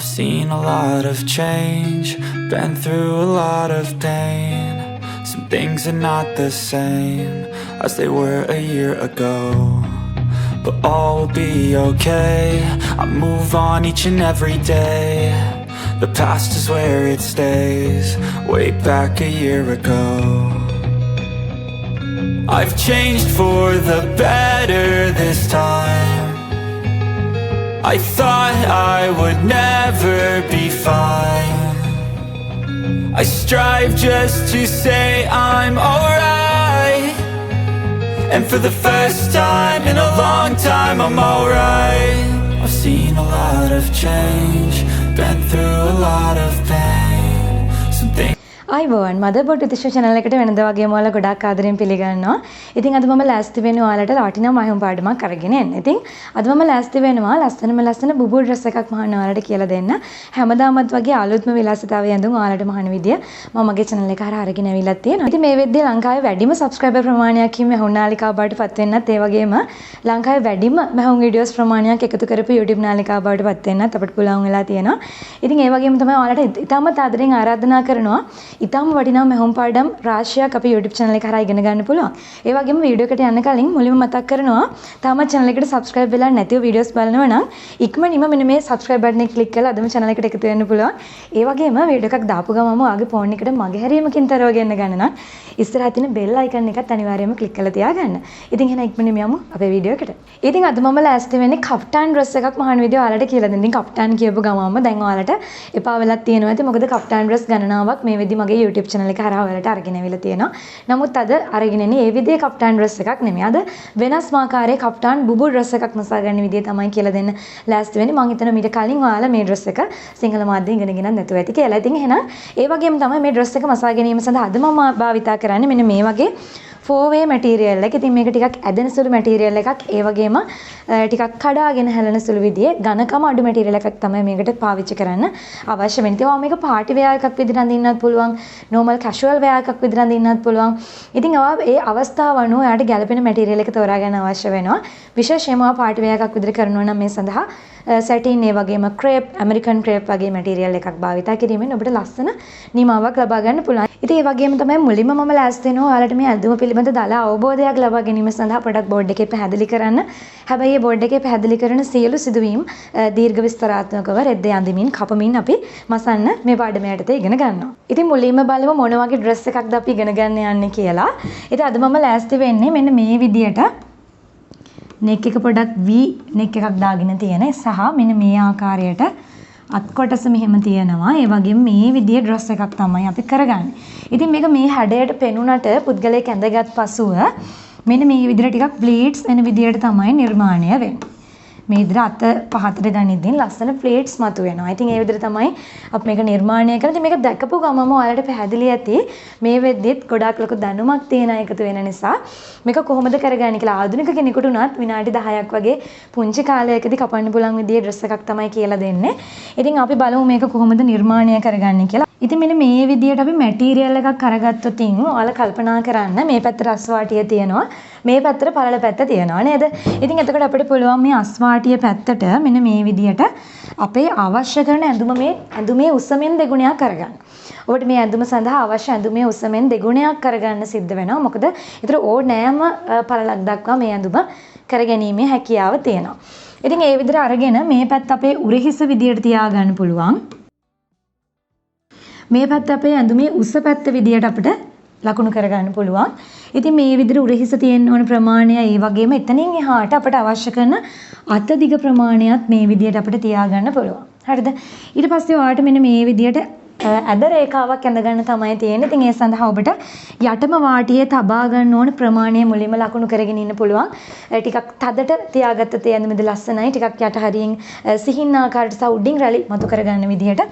I've seen a lot of change, been through a lot of pain. Some things are not the same as they were a year ago, but all will be okay. I move on each and every day. The past is where it stays, way back a year ago. I've changed for the better this time. I thought I would never be fine. I strive just to say I'm alright, and for the first time in a long time I'm alright. I've seen a lot of change, been through a lot of pain. Some things අයිබෝන් මදර්බෝඩ් විදිෂ channel එකට වෙනදා වගේම ඔයාලා ගොඩාක් ආදරෙන් පිළිගන්නවා. ඉතින් අද මම ලෑස්ති වෙන්නේ ඔයාලට වටිනා මහයුම් පාඩමක් අරගෙන එන්න. ඉතින් අද මම ලෑස්ති වෙනවා ලස්සන බුබු ඩ්‍රෙස් එකක් මහන්න ඔයාලට කියලා දෙන්න. හැමදාමත් වගේ අලුත්ම විලාසිතාවය ඇඳුම් ඔයාලට මහන විදිය මම මගේ channel එක හරහා අරගෙන ඇවිල්ලා තියෙනවා. ඉතින් මේ වෙද්දී ලංකාවේ වැඩිම subscriber ප්‍රමාණයක් හිමි මහුන් නාලිකාව බවට පත් වෙන්නත් ඒ වගේම ලංකාවේ වැඩිම මහුන් වීඩියෝස් ප්‍රමාණයක් එකතු කරපු YouTube නාලිකාව බවට පත් වෙන්නත් අපිට පුළුවන් වෙලා තියෙනවා. ඉතින් ඒ වගේම තමයි ඔයාලට ඉතාමත් ආදරෙන් ආරාධනා කරනවා. ඉතාම වටිනා මහුම් පාඩම් රාශියක් අපේ YouTube channel එක හරහා ඉගෙන ගන්න පුළුවන්. ඒ වගේම වීඩියෝ එකට යන්න කලින් මුලින්ම මතක් කරනවා තාමත් channel එකට subscribe වෙලා නැතිව වීඩියෝස් බලනවා නම් ඉක්මනින්ම මෙන්න මේ subscribe button එක click කරලා අදම channel එකට එකතු වෙන්න පුළුවන්. ඒ වගේම වීඩියෝ එකක් දාපු ගමම ආගේ phone එකට මගහැරීමකින් තරව ගන්න ගන්න නම් ඉස්සරහ තියෙන bell icon එකත් අනිවාර්යයෙන්ම click කරලා තියාගන්න. ඉතින් එහෙනම් ඉක්මනින්ම යමු අපේ වීඩියෝ එකට. ඉතින් අද මම ලෑස්ති වෙන්නේ කප්ටාන් dress එකක් මහන විදිය ඔයාලට කියලා දෙන්න. ඉතින් කප්ටාන් කියපු ගමම දැන් ඔයාලට එපා වෙලා තියෙනවා ඇති. මොකද කප්ටාන් dress ගණනාවක් මේ වෙද්දි මගේ YouTube channel එක හරහා ඔයාලට අරගෙන අවිලා තියෙනවා. නමුත් අද අරගෙන එන්නේ මේ විදිහේ කප්ටාන් dress එකක් නෙමෙයි. අද වෙනස්ම ආකාරයේ කප්ටාන් බුබු dress එකක් මසා ගන්න විදිය තමයි කියලා දෙන්න ලෑස්ති වෙන්නේ. මම හිතනවා මීට කලින් ඔයාලා මේ dress එක සිංහල මාධ්‍යයෙන් ඉගෙනගෙන නැතුව ඇති කියලා. ඉතින් එහෙනම් ඒ වගේම තමයි මේ dress එක මසා ගැනීම සඳහා අද මම භාවිතා කරන්නේ මෙන්න මේ වගේ 4-way material එක. ඉතින් මේක ටිකක් ඇදෙන සුළු material එකක්. ඒ වගේම ටිකක් කඩාගෙන හැලෙන සුළු විදිහේ ඝනකම අඩු material එකක් තමයි මේකට පාවිච්චි කරන්න අවශ්‍ය වෙන්නේ. ඒවා මේක party wear එකක් විදිහට අඳින්නත් පුළුවන්. normal casual wear එකක් විදිහට අඳින්නත් පුළුවන්. ඉතින් ඒ අවස්ථාව අනුව යාට ගැළපෙන material එක තෝරා ගන්න අවශ්‍ය වෙනවා. විශේෂයෙන්ම party wear එකක් විදිහට කරනවා නම් මේ සඳහා satin ඒ වගේම crepe American crepe වගේ material එකක් භාවිතා කිරීමෙන් ඔබට ලස්සන නිමාවක් ලබා ගන්න පුළුවන්. ඉතින් ඒ වගේම තමයි මුලින්ම මම ලෑස්ති වෙනවා ඔයාලට මේ ඇඳුම පිළිබඳ දාලා අවබෝධයක් ලබා ගැනීම සඳහා product board එකේ පැහැදිලි කරන්න. හැබැයි මේ board එකේ පැහැදිලි කරන සියලු සිදුවීම් දීර්ඝ විස්තරාත්මකව රෙද්ද අඳිමින් කපමින් අපි මසන්න මේ පාඩම යටතේ ඉගෙන ගන්නවා. ඉතින් මුලින්ම බලමු මොන වගේ dress එකක්ද අපි ඉගෙන ගන්න යන්නේ කියලා. ඉතින් අද මම ලෑස්ති වෙන්නේ මෙන්න මේ විදියට neck එක පොඩක් V neck එකක් දාගෙන තියෙන සහ මෙන්න මේ ආකාරයට අත් කොටස මෙහෙම තියෙනවා. ඒ වගේම මේ විදිහේ dress එකක් තමයි අපි කරගන්නේ. ඉතින් මේක මේ හැඩයට පෙනුනට පුද්ගලයෙක් ඇඳගත් පසුව මෙන්න මේ විදිහට ටිකක් pleats එන විදිහට තමයි නිර්මාණය වෙන්නේ. මේ විදිහට අත පහතට ගනිද්දී ලස්සන pleats මතුවෙනවා. ඉතින් ඒ විදිහට තමයි අපි මේක නිර්මාණය කරන්නේ. ඉතින් මේක දැකපු ගමම ඔයාලට පැහැදිලි ඇති මේ වෙද්දිත් ගොඩාක් ලොකු දැනුමක් තියෙන එකතු වෙන නිසා මේක කොහොමද කරගන්නේ කියලා ආධුනික කෙනෙකුට උනත් විනාඩි 10ක් වගේ පුංචි කාලයකදී කපන්න පුළුවන් විදිහේ dress එකක් තමයි කියලා දෙන්නේ. ඉතින් අපි බලමු මේක කොහොමද නිර්මාණය කරගන්නේ කියලා. ඉතින් මෙන්න මේ විදිහට අපි මැටීරියල් එකක් අරගත්තොත් ඔයාලා කල්පනා කරන්න මේ පැත්තට අස්වාටිය තියෙනවා. මේ පැත්තට පළල පැත්ත තියෙනවා නේද? ඉතින් එතකොට අපිට පුළුවන් මේ අස්වාටිය පැත්තට මෙන්න මේ විදිහට අපේ අවශ්‍ය කරන ඇඳුමේ උසමෙන් දෙගුණයක් කරගන්න. ඔබට මේ ඇඳුම සඳහා අවශ්‍ය ඇඳුමේ උසමෙන් දෙගුණයක් කරගන්න සිද්ධ වෙනවා. මොකද ඒතර ඕනෑම පළලක් දක්වා මේ ඇඳුම කරගැනීමේ හැකියාව තියෙනවා. ඉතින් ඒ විදිහට අරගෙන මේ පැත්ත අපේ උරහිස විදියට තියාගන්න පුළුවන්. මේ පැත්ත අපේ ඇඳුමේ උස පැත්ත විදියට අපිට ලකුණු කරගන්න පුළුවන්. ඉතින් මේ විදිහට උරහිස තියෙන්න ඕන ප්‍රමාණය ඒ වගේම එතනින් එහාට අපිට අවශ්‍ය කරන අත දිග ප්‍රමාණයත් මේ විදිහට අපිට තියාගන්න පුළුවන්. හරිද? ඊට පස්සේ ඔයාලට මෙන්න මේ විදිහට ඇද රේඛාවක් ඇඳ ගන්න තමයි තියෙන්නේ. ඉතින් ඒ සඳහා ඔබට යටම වාටියේ තබා ගන්න ඕන ප්‍රමාණය මුලින්ම ලකුණු කරගෙන ඉන්න පුළුවන්. ටිකක් තදට තියාගත්ත තේ ඇඳුමද ලස්සනයි. ටිකක් යට හරියෙන් සිහින් ආකාරයට සහ උඩින් රැලි මතු කරගන්න විදිහට.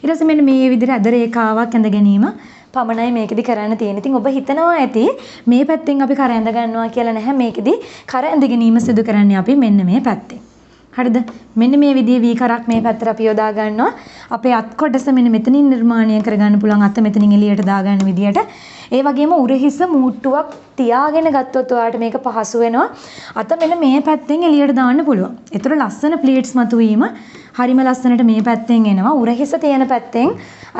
ඊට පස්සේ මෙන්න මේ විදිහට ඇද රේඛාවක් ඇඳ ගැනීම පමණයි මේකෙදි කරන්න තියෙන්නේ. ඉතින් ඔබ හිතනවා ඇති මේ පැත්තෙන් අපි කර ඇඳ ගන්නවා කියලා නැහැ. මේකෙදි කර ඇඳ ගැනීම සිදු කරන්නේ අපි මෙන්න මේ පැත්තෙන්. හරිද? මෙන්න මේ විදිහේ V කරක් මේ පැත්තට අපි යොදා ගන්නවා. අපේ අත් කොටස මෙන්න මෙතනින් නිර්මාණය කරගන්න පුළුවන් අත මෙතනින් එළියට දා ගන්න විදිහට. ඒ වගේම උරහිස මූට්ටුවක් තියාගෙන ගත්තොත් ඔයාලට මේක පහසු වෙනවා. අත මෙන්න මේ පැත්තෙන් එළියට දාන්න පුළුවන්. ඒතර ලස්සන ප්ලීට්ස් මතුවීම හරිම ලස්සනට මේ පැත්තෙන් එනවා. උරහිස තියෙන පැත්තෙන්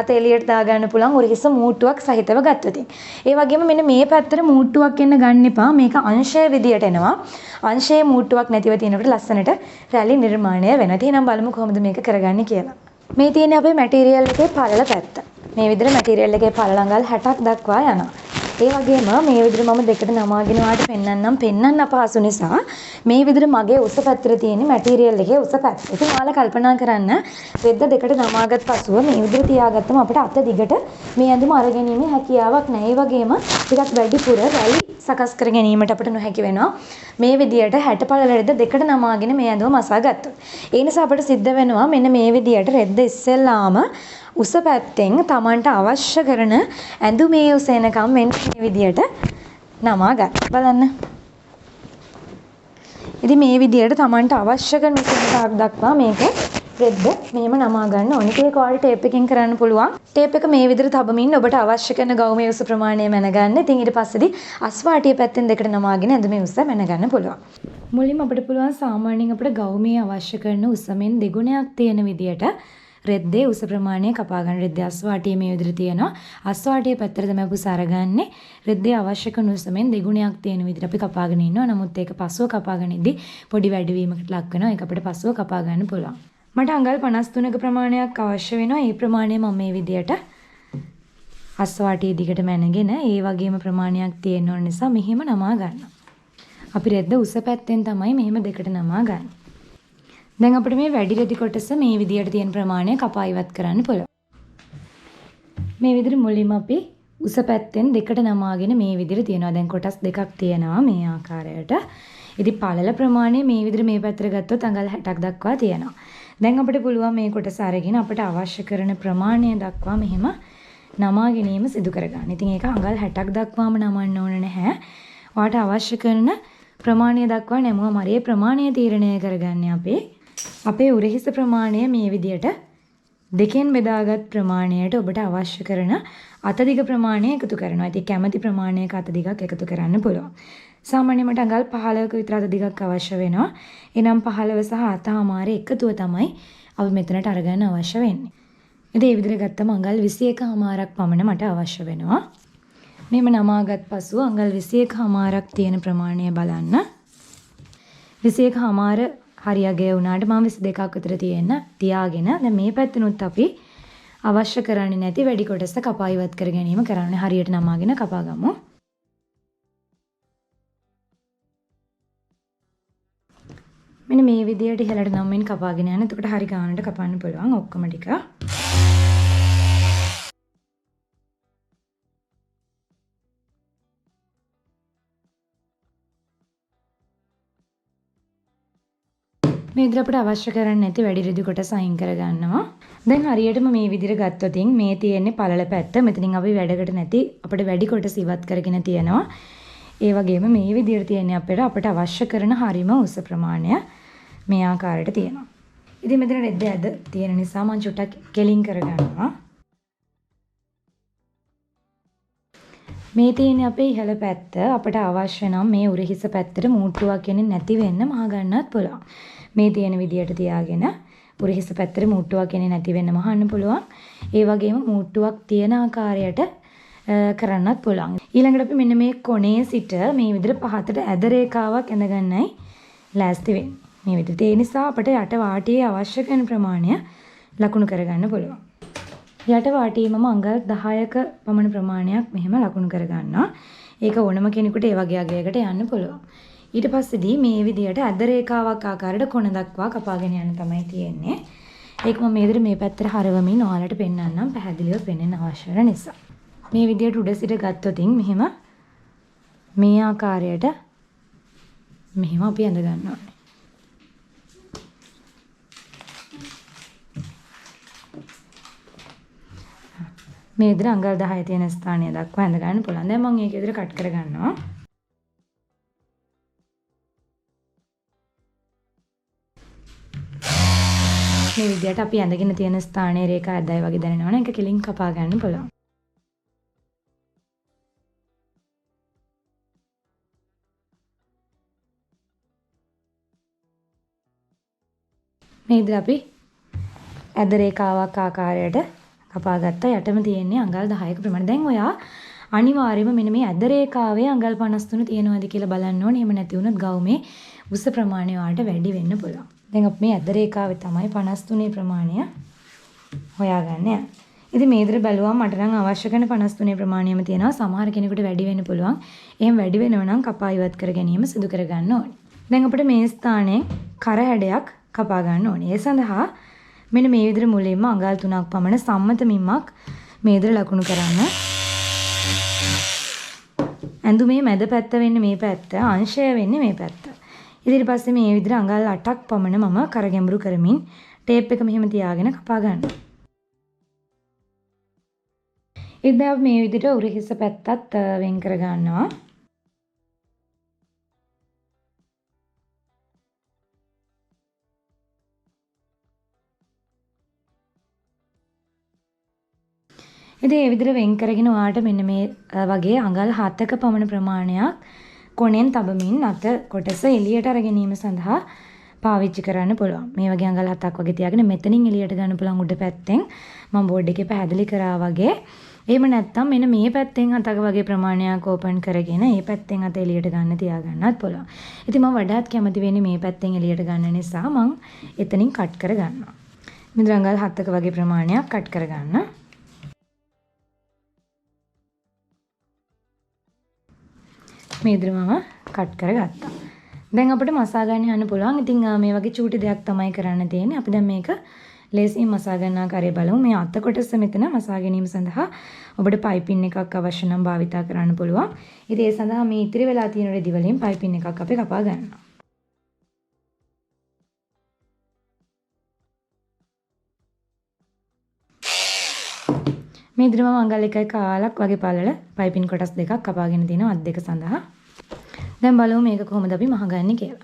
අත එළියට දාගන්න පුළුවන් උරහිස මූට්ටුවක් සහිතව ගත්තොත්. ඒ වගේම මෙන්න මේ පැත්තට මූට්ටුවක් එන්න ගන්න එපා. මේක අංශය විදියට එනවා. අංශයේ මූට්ටුවක් නැතිව තියෙනකොට ලස්සනට රැලි නිර්මාණය වෙනවා. එහෙනම් බලමු කොහොමද මේක කරගන්නේ කියලා. මේ තියෙන්නේ අපේ මැටීරියල් එකේ පළල පැත්ත. මේ විදිහට මැටීරියල් එකේ පළල අඟල් 60ක් දක්වා යනවා. ඒ වගේම මේ විදිහට මම දෙකට නමාගෙන වාට පෙන්නන්නම් පෙන්නන්න අපහසු නිසා මේ විදිහට මගේ උස පැත්තට තියෙන මැටීරියල් එකේ උස පැත්ත. ඉතින් ඔයාලා කල්පනා කරන්න රෙද්ද දෙකට නමාගත් පසුව මේ විදිහට තියාගත්තම අපිට අත දිගට මේ ඇඳුම අරගැනීමේ හැකියාවක් නැහැ. ඒ වගේම ටිකක් වැඩිපුර රැලි සකස් කර ගැනීමට අපිට නොහැකි වෙනවා. මේ විදිහට 60 පළල රෙද්ද දෙකට නමාගෙන මේ ඇඳුම මසා ගත්තොත්. ඒ නිසා අපිට සිද්ධ වෙනවා මෙන්න මේ විදිහට රෙද්ද ඉස්සෙල්ලාම උස පැත්තෙන් Tamanට අවශ්‍ය කරන ඇඳුමේ උස එනකම් මෙන්න මේ විදියට නමා ගන්න. බලන්න. ඉතින් මේ විදියට Tamanට අවශ්‍ය කරන උස එනකම් දක්වා මේක රෙද්ද මෙහෙම නමා ගන්න ඕනේ. ඒක ඔයාලට ටේප් එකකින් කරන්න පුළුවන්. ටේප් එක මේ විදිහට තබමින් ඔබට අවශ්‍ය කරන ගවුමේ උස ප්‍රමාණය මැනගන්න. ඉතින් ඊට පස්සේදී අස්වාටිය පැත්තෙන් දෙකට නමාගෙන ඇඳුමේ උස මැනගන්න පුළුවන්. මුලින්ම අපිට පුළුවන් සාමාන්‍යයෙන් අපිට ගවුමේ අවශ්‍ය කරන උසෙන් දෙගුණයක් තියෙන විදියට රෙද්දේ උස ප්‍රමාණය කපා ගන්න. රෙද්දේ අස්වාටිය මේ විදිහට තියෙනවා. අස්වාටිය පැත්තට තමයි අපි සරගන්නේ. රෙද්දේ අවශ්‍ය කරන උසෙන් දෙගුණයක් තියෙන විදිහට අපි කපාගෙන ඉන්නවා. නමුත් ඒක පස්සුව කපාගෙන ඉද්දි පොඩි වැඩිවීමකට ලක් වෙනවා. ඒක අපිට පස්සුව කපා ගන්න පුළුවන්. මට අඟල් 53ක ප්‍රමාණයක් අවශ්‍ය වෙනවා. ඒ ප්‍රමාණය මම මේ විදිහට අස්වාටිය දිගට මැනගෙන ඒ වගේම ප්‍රමාණයක් තියෙන නිසා මෙහෙම නමා ගන්නවා. අපි රෙද්ද උස පැත්තෙන් තමයි මෙහෙම දෙකට නමා ගන්නේ. දැන් අපිට මේ වැඩි රෙදි කොටස මේ විදියට තියෙන ප්‍රමාණය කපා ඉවත් කරන්න පුළුවන්. මේ විදිහට මුලින්ම අපි උස පැත්තෙන් දෙකට නමාගෙන මේ විදිහට තියනවා. දැන් කොටස් දෙකක් තියෙනවා මේ ආකාරයට. ඉතින් පළල ප්‍රමාණය මේ විදිහට මේ පැත්තට ගත්තොත් අඟල් 60ක් දක්වා තියෙනවා. දැන් අපිට පුළුවන් මේ කොටස අරගෙන අපිට අවශ්‍ය කරන ප්‍රමාණය දක්වා මෙහෙම නමා ගැනීම සිදු කරගන්න. ඉතින් ඒක අඟල් 60ක් දක්වාම නමන්න ඕන නැහැ. ඔයාලට අවශ්‍ය කරන ප්‍රමාණය දක්වා නැමුවම හරි ඒ ප්‍රමාණය තීරණය කරගන්නේ අපේ උරහිස ප්‍රමාණය මේ විදියට දෙකෙන් බෙදාගත් ප්‍රමාණයට ඔබට අවශ්‍ය කරන අතදිග ප්‍රමාණය එකතු කරනවා. ඉතින් කැමති ප්‍රමාණයක අතදිගක් එකතු කරන්න පුළුවන්. සාමාන්‍යයෙන් මට අඟල් 15ක විතර අතදිගක් අවශ්‍ය වෙනවා. එනම් 15 සහ 7 එකතුව තමයි අපි මෙතනට අරගන්න අවශ්‍ය වෙන්නේ. ඉතින් මේ විදිහට ගත්තම අඟල් 21 පමණ මට අවශ්‍ය වෙනවා. මෙහෙම නමාගත් පසුව අඟල් 21 තියෙන ප්‍රමාණය බලන්න. 21 හරියගේ වුණාට මම 22ක් විතර තියාගෙන දැන් මේ පැත්තනොත් අපි අවශ්‍ය කරන්නේ නැති වැඩි කොටස කපා ඉවත් කර ගැනීම කරන්න. හරියට නමාගෙන කපා ගමු. මෙන්න මේ විදියට ඉහළට නම්මින් කපාගෙන යන. එතකොට හරි ගානට කපන්න පුළුවන් ඔක්කොම ටික. මේ විදිහට අපිට අවශ්‍ය කරන්නේ නැති වැඩි රිදි කොටස අයින් කරගන්නවා. දැන් හරියටම මේ විදිහට ගත්තොතින් මේ තියෙන්නේ පළල පැත්ත. මෙතනින් අපි වැඩකට නැති අපිට වැඩි කොටස ඉවත් කරගෙන තියෙනවා. ඒ වගේම මේ විදිහට තියෙන්නේ අපිට අවශ්‍ය කරන හරිම උස ප්‍රමාණය මේ ආකාරයට තියෙනවා. ඉතින් මෙතන රෙද්ද ඇද තියෙන නිසා මම චුට්ටක් කෙලින් කරගන්නවා. මේ තියෙන්නේ අපේ ඉහළ පැත්ත. අපිට අවශ්‍ය නම් මේ උරහිස පැත්තට මූට්ටුවක් එන්නේ නැති වෙන්න මහ ගන්නත් පුළුවන්. මේ තියෙන විදියට තියාගෙන උරහිස පැත්තට මූට්ටුවක් එන්නේ නැති වෙන්න මහන්න පුළුවන්. ඒ වගේම මූට්ටුවක් තියෙන ආකාරයට කරන්නත් පුළුවන්. ඊළඟට අපි මෙන්න මේ කොනේ සිට මේ විදිහට පහතට ඇද රේඛාවක් ඇඳගන්නයි ලෑස්ති වෙන්නේ. මේ විදිහට ඒ නිසා අපිට යට වාටියේ අවශ්‍ය කරන ප්‍රමාණය ලකුණු කරගන්න පුළුවන්. යට වාටියේම අඟල් 10ක පමණ ප්‍රමාණයක් මෙහෙම ලකුණු කරගන්නවා. ඒක ඕනම කෙනෙකුට ඒ වගේ අගයකට යන්න පුළුවන්. ඊට පස්සේදී මේ විදිහට ඇද රේඛාවක් ආකාරයට කොන දක්වා කපාගෙන යන්න තමයි තියෙන්නේ. ඒක මම මේ විදිහට මේ පැත්තට හරවමින් ඔයාලට පෙන්වන්නම් පැහැදිලිව පෙන්වන්න අවශ්‍ය වෙන නිසා. මේ විදිහට උඩ සිට ගත්තොතින් මෙහෙම මේ ආකාරයට මෙහෙම අපි ඇඳ ගන්න ඕනේ. මේ විදිහට අඟල් 10 තියෙන ස්ථානය දක්වා ඇඳ ගන්න පුළුවන්. දැන් මම මේක විදිහට කට් කර ගන්නවා. මේ විදිහට අපි ඇඳගෙන තියෙන ස්ථානයේ රේඛා ඇදයි වගේ දැනෙනවනේ ඒක කෙලින් කපා ගන්න පුළුවන්. මේ විදිහට අපි ඇද රේඛාවක් ආකාරයට කපා ගත්තා. යටම තියෙන්නේ අඟල් 10ක ප්‍රමාණය. දැන් ඔයා අනිවාර්යයෙන්ම මෙන්න මේ ඇද රේඛාවේ අඟල් 53 තියෙනවද කියලා බලන්න ඕනේ. එහෙම නැති වුණොත් ගවුමේ උස ප්‍රමාණය ඔයාලට වැඩි වෙන්න පුළුවන්. දැන් අපි මේ ඇද රේඛාවේ තමයි 53 ප්‍රමාණය හොයාගන්න යන්නේ. ඉතින් මේ විදිහට බැලුවම මට නම් අවශ්‍ය කරන 53 ප්‍රමාණයම තියෙනවා. සමහර කෙනෙකුට වැඩි වෙන්න පුළුවන්. එහෙම වැඩි වෙනව නම් කපා ඉවත් කර ගැනීම සිදු කර ගන්න ඕනේ. දැන් අපිට මේ ස්ථානයේ කර හැඩයක් කපා ගන්න ඕනේ. ඒ සඳහා මෙන්න මේ විදිහට මුලින්ම අඟල් 3ක් පමණ සම්මත මිම්මක් මේ විදිහට ලකුණු කරන්න. ඇඳුමේ මැද පැත්ත වෙන්නේ මේ පැත්ත, අංශය වෙන්නේ මේ පැත්ත. ඊට පස්සේ මේ විදිහට අඟල් 8ක් පමණ මම කර ගැඹුරු කරමින් ටේප් එක මෙහෙම තියාගෙන කපා ගන්නවා. ඉතින් අපි මේ විදිහට උරහිස පැත්තත් වෙන් කර ගන්නවා. ඉතින් මේ විදිහට වෙන් කරගෙන ඔයාලට මෙන්න මේ වගේ අඟල් 7ක පමණ ප්‍රමාණයක් කොණෙන් තබමින් අත කොටස එළියට අර ගැනීම සඳහා පාවිච්චි කරන්න පුළුවන්. මේ වගේ අඟල් 7ක් වගේ තියාගෙන මෙතනින් එළියට ගන්න පුළුවන් උඩ පැත්තෙන් මම බෝඩ් එකේ පැහැදිලි කරා වගේ. එහෙම නැත්නම් මෙන්න මේ පැත්තෙන් 7ක වගේ ප්‍රමාණයක් ඕපන් කරගෙන මේ පැත්තෙන් අත එළියට ගන්න තියාගන්නත් පුළුවන්. ඉතින් මම වඩාත් කැමති වෙන්නේ මේ පැත්තෙන් එළියට ගන්න නිසා මම එතනින් කට් කර ගන්නවා. මෙතන අඟල් 7ක වගේ ප්‍රමාණයක් කට් කර ගන්න. මේ විදිහට මම කට් කරගත්තා. දැන් අපිට මසා ගන්න යන්න පුළුවන්. ඉතින් මේ වගේ චූටි දෙයක් තමයි කරන්න තියෙන්නේ. අපි දැන් මේක ලේසියෙන් මසා ගන්න ආකාරය බලමු. මේ අත කොටස මෙතන මසා ගැනීම සඳහා ඔබට පයිපින් එකක් අවශ්‍ය නම් භාවිතා කරන්න පුළුවන්. ඉතින් ඒ සඳහා මේ ඉතිරි වෙලා තියෙන රෙදි වලින් පයිපින් එකක් අපි කපා ගන්නවා. මේ විදිහට මම අඟල් 1.5ක් වගේ පළල පයිපින් කොටස් දෙකක් කපාගෙන තියෙනවා අත් දෙක සඳහා. දැන් බලමු මේක කොහොමද අපි මහගන්නේ කියලා.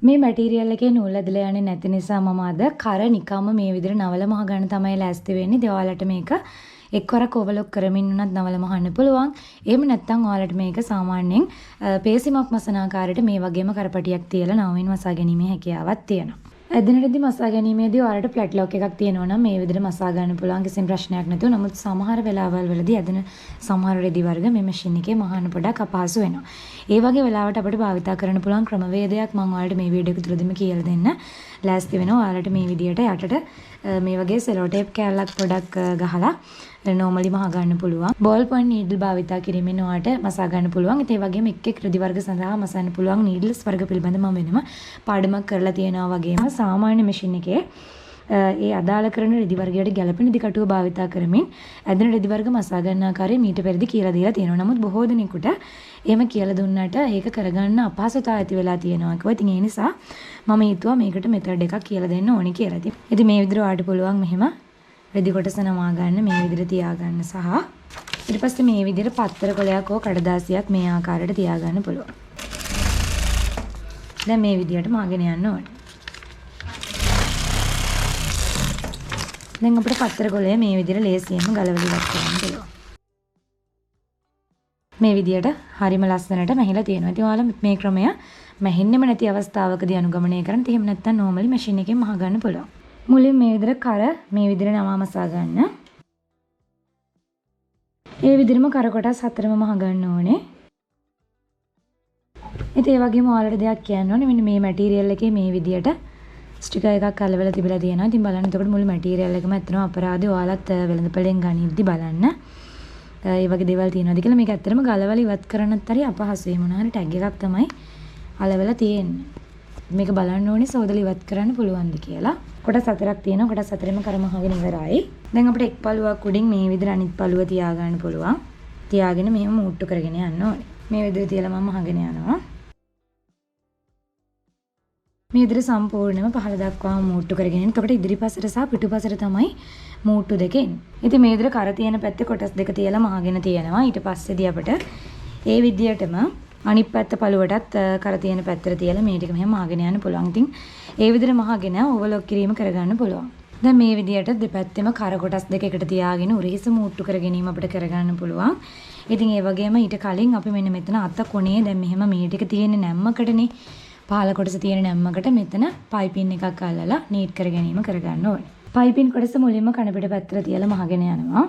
මේ මැටීරියල් එකේ නූල් ඇදලා යන්නේ නැති නිසා මම අද කර නිකම්ම මේ විදිහට නවල මහගන්න තමයි ලෑස්ති වෙන්නේ. ඉතින් ඔයාලට මේක එක්වරක් ඕවර්ලොක් කරමින් උනත් නවල මහන්න පුළුවන්. එහෙම නැත්නම් ඔයාලට මේක සාමාන්‍යයෙන් පේසිමක් මසන ආකාරයට මේ වගේම කරපටියක් තියලා නවමින් මසා ගැනීමේ හැකියාවක් තියෙනවා. ඇදෙනටදී මසා ගැනීමේදී ඔයාලට ෆ්ලැට් ලොක් එකක් තියෙනවා නම් මේ විදිහට මසා ගන්න පුළුවන් කිසිම ප්‍රශ්නයක් නැතුව. නමුත් සමහර වෙලාවල් වලදී ඇදෙන සමහර රෙදි වර්ග මේ මැෂින් එකේ මහන්න පොඩක් අපහසු වෙනවා. ඒ වගේ වෙලාවට අපිට භාවිතා කරන්න පුළුවන් ක්‍රමවේදයක් මම ඔයාලට මේ වීඩියෝ එක තුලදීම කියලා දෙන්න. ලෑස්ති වෙනවා. ඔයාලට මේ විදිහට යටට මේ වගේ සෙලෝ ටේප් කෑල්ලක් පොඩක් ගහලා normally මහ ගන්න පුළුවන්. බෝල් පොයින්ට් නීඩල් භාවිතා කිරීමෙන් ඔයාලට මසා ගන්න පුළුවන්. ඒ වගේම එක් රෙදි වර්ග සඳහා මසන්න පුළුවන් නීඩල්ස් වර්ග පිළිබඳව මම වෙනම පාඩමක් කරලා තියෙනවා වගේම සාමාන්‍ය මැෂින් එකේ ඒ අදාළ කරන රෙදි වර්ගයට ගැළපෙන ඉදි කටුව භාවිතා කරමින් ඇදෙන රෙදි වර්ග මසා ගන්න ආකාරය මීට පෙරදි කියලා දීලා තියෙනවා. නමුත් බොහෝ දෙනෙකුට එහෙම කියලා දුන්නාට ඒක කරගන්න අපහසුතාව ඇති වෙලා තියෙනවා. ඉතින් ඒ නිසා මම හිතුවා මේකට මෙතඩ් එකක් කියලා දෙන්න ඕනේ කියලා. ඉතින් මේ විදිහට ඔයාලට පුළුවන් මෙහෙම රෙදි කොටස නමා ගන්න මේ විදිහට තියාගන්න සහ ඊට පස්සේ මේ විදිහට පත්තර කොලයක් හෝ කඩදාසියක් මේ ආකාරයට තියාගන්න පුළුවන්. දැන් මේ විදිහට මාගෙන යන්න ඕනේ. දැන් අපිට පත්තර කොලය මේ විදිහට ලේසියෙන්ම ගලවලා ඉවත් කරන්න පුළුවන්. මේ විදිහට හරිම ලස්සනට මැහිලා තියෙනවා. ඉතින් ඔයාලා මේ ක්‍රමය මැහෙන්නෙම නැති අවස්ථාවකදී අනුගමනය කරන්න. එහෙම නැත්නම් normally machine එකෙන් මහ ගන්න පුළුවන්. මුලින් මේ විදිහට කර මේ විදිහට නමා මසා ගන්න. ඒ විදිහටම කර කොටස් හතරම මහ ගන්න ඕනේ. ඉතින් ඒ වගේම ඔයාලට දෙයක් කියන්න ඕනේ. මෙන්න මේ මැටීරියල් එකේ මේ විදිහට ස්ටිකර් එකක් අලවලා තිබිලා තියෙනවා. ඉතින් බලන්න එතකොට මුළු මැටීරියල් එකම ඇත්තටම අපරාධේ ඔයාලත් වෙළඳපොලෙන් ගනිද්දි බලන්න. ඒ වගේ දේවල් තියෙනවාද කියලා මේක ඇත්තටම ගලවලා ඉවත් කරන්නත් හරි අපහසුයි. මොනවා හරි ටැග් එකක් තමයි අලවලා තියෙන්නේ. මේක බලන්න ඕනේ සෝදලා ඉවත් කරන්න පුළුවන්ද කියලා. කොටස් හතරක් තියෙනවා. කොටස් හතරෙම කරමහගෙන ඉවරයි. දැන් අපිට එක් පළුවක් උඩින් මේ විදිහට අනිත් පළුව තියාගන්න පුළුවන්. තියාගෙන මෙහෙම මූට්ටු කරගෙන යන්න ඕනේ. මේ විදිහට තියලා මම අහගෙන යනවා. මේ විදිහට සම්පූර්ණයෙන්ම පහළ දක්වාම මූට්ටු කරගෙන යන්න. එතකොට ඉදිරිපසට සහ පිටුපසට තමයි මූට්ටු දෙක එන්නේ. ඉතින් මේ විදිහට කර තියෙන පැත්තේ කොටස් දෙක තියලා මහගෙන තියෙනවා. ඊට පස්සේදී අපිට ඒ විදිහටම අනිත් පැත්ත පළුවටත් කර තියෙන පැත්තට තියලා මේ ටික මෙහෙම මහගෙන යන්න පුළුවන්. ඉතින් ඒ විදිහට මහගෙන ඕවර්ලොක් කිරීම කරගන්න පුළුවන්. දැන් මේ විදිහට දෙපැත්තෙම කර කොටස් දෙක එකට තියාගෙන උරහිස මූට්ටු කර ගැනීම අපිට කරගන්න පුළුවන්. ඉතින් ඒ වගේම ඊට කලින් අපි මෙන්න මෙතන අත කොනේ දැන් මෙහෙම මේ ටික තියෙන්නේ නැම්මකටනේ. පහළ කොටස තියෙන නැම්මකට මෙතන පයිපින් එකක් අල්ලලා නීට් කර ගැනීම කරගන්න ඕනේ. පයිපින් කොටස මුලින්ම කණපිට පැත්තට තියලා මහගෙන යනවා.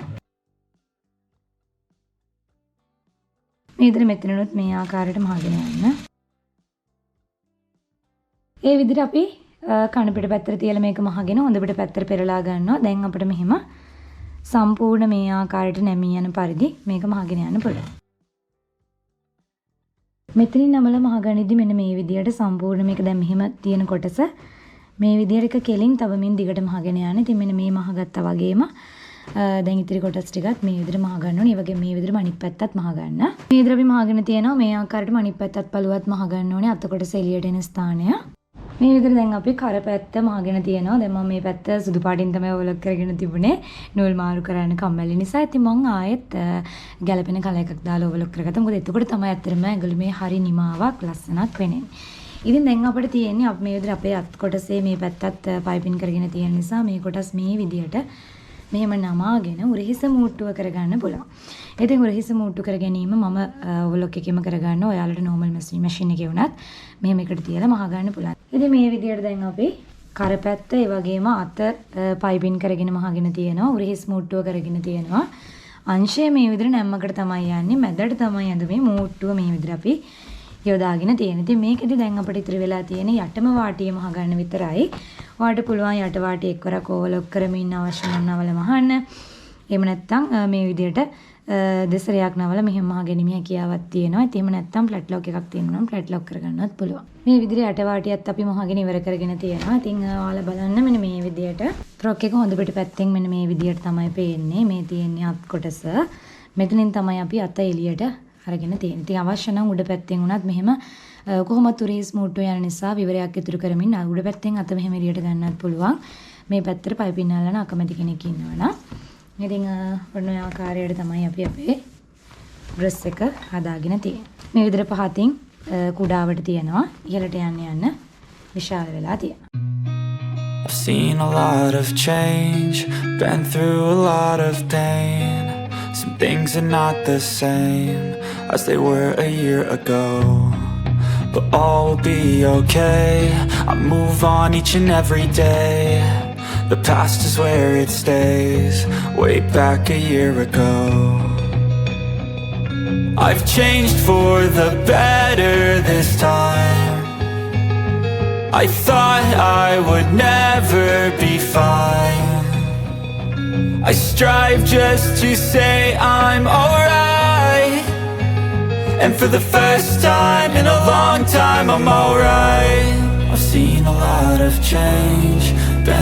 මේ විදිහට මෙතනනොත් මේ ආකාරයට මහගෙන යන්න. ඒ විදිහට අපි කණපිට පැත්තට තියලා මේක මහගෙන හොඳ පිට පැත්තට පෙරලා ගන්නවා. දැන් අපිට මෙහෙම සම්පූර්ණ මේ ආකාරයට නැමී යන පරිදි මේක මහගෙන යන්න පුළුවන්. මෙතනින් නමල මහගනිද්දි මෙන්න මේ විදිහට සම්පූර්ණ මේක දැන් මෙහෙම තියෙන කොටස මේ විදිහට එක කෙලින් තවමින් දිගට මහගෙන යන්නේ. ඉතින් මෙන්න මේ මහගත්තා වගේම දැන් ඉතිරි කොටස් ටිකත් මේ විදිහට මහ ගන්න ඕනේ. ඒ වගේ මේ විදිහට අනිත් පැත්තත් මහ ගන්න. මේ විදිහට අපි මහගෙන තියෙනවා. මේ ආකාරයට අනිත් පැත්තත් පළුවත් මහ ගන්න ඕනේ. අත කොටස එළියට එන ස්ථානය. මේ විදිහට දැන් අපි කර පැත්ත මහගෙන තියෙනවා. දැන් මම මේ පැත්ත සුදු පාටින් තමයි ඔලොක් කරගෙන තිබුණේ. නූල් මාරු කරන්න කම්මැලි නිසා. ඉතින් මම ආයෙත් ගැලපෙන කල එකක් දාලා ඔලොක් කරගත්තා. මොකද එතකොට තමයි ඇත්තටම ඇඟලුමේ හරි නිමාවක් ලස්සනක් වෙන්නේ. ඉතින් දැන් අපිට තියෙන්නේ අපි මේ විදිහට අපේ අත් කොටසේ මේ පැත්තත් පයිපින් කරගෙන තියෙන නිසා මේ කොටස් මේ විදිහට මෙහෙම නමාගෙන උරහිස මූට්ටුව කරගන්න පුළුවන්. ඉතින් උරහිස මූට්ටු කර ගැනීම මම ඔවලොක් එකෙම කරගන්න. ඔයාලට නෝමල් මැෂින් එකේ වුණත් මෙහෙම එකට තියලා මහ ගන්න පුළුවන්. ඉතින් මේ විදිහට දැන් අපි කරපැත්ත ඒ වගේම අත පයිපින් කරගෙන මහගෙන තියෙනවා. උරහිස් මූට්ටුව කරගෙන තියෙනවා. අංශය මේ විදිහට නැම්මකට තමයි යන්නේ. මැදට තමයි ඇඳුමේ මූට්ටුව මේ විදිහට අපි යොදාගෙන තියෙන. ඉතින් මේකෙදි දැන් අපිට ඉතිරි වෙලා තියෙන යටම වාටිය මහ ගන්න විතරයි. ඔයාලට පුළුවන් යට වාටිය එක්වරක් ඕවලොක් කරමින් අවශ්‍ය නම් නවල මහන්න. එහෙම නැත්නම් මේ විදිහට දෙසරයක් නවල මෙහෙම මහ ගැනීම හැකියාවක් තියෙනවා. ඉතින් එහෙම නැත්නම් ෆ්ලැට් ලොක් එකක් තියෙනවා නම් ෆ්ලැට් ලොක් කරගන්නත් පුළුවන්. මේ විදිහට යට වාටියත් අපි මහගෙන ඉවර කරගෙන තියෙනවා. ඉතින් ඔයාලා බලන්න මෙන්න මේ විදිහට ෆ්‍රොක් එක හොඳ පිට පැත්තෙන් මෙන්න මේ විදිහට තමයි පේන්නේ. මේ තියෙන්නේ අත් කොටස. මෙතනින් තමයි අපි අත එළියට අරගෙන තියෙන්නේ. ඉතින් අවශ්‍ය නම් උඩ පැත්තෙන් උනත් මෙහෙම කොහොමත් උරහිස් මූට්ටුව යන නිසා විවරයක් ඉතුරු කරමින් උඩ පැත්තෙන් අත මෙහෙම එළියට ගන්නත් පුළුවන්. මේ පැත්තට පයිපින් අල්ලන අකමැති කෙනෙක් ඉන්නවා නම්. ඉතින් ඔන්න ඔය ආකාරයට තමයි අපි අපේ ඩ්‍රෙස් එක හදාගෙන තියෙන්නේ. මේ විදිහට පහතින් කුඩාවට තියනවා. ඉහළට යන්න යන්න විශාල වෙලා තියෙනවා. I've seen a lot of change, been through a lot of pain. Some things are not the same as they were a year ago, but all will be okay. I move on each and every day. The past is where it stays, way back a year ago. I've changed for the better this time. I thought I would never be fine. I strive just to say I'm alright. And for the first time in a long time I'm alright. I've seen a lot of change, been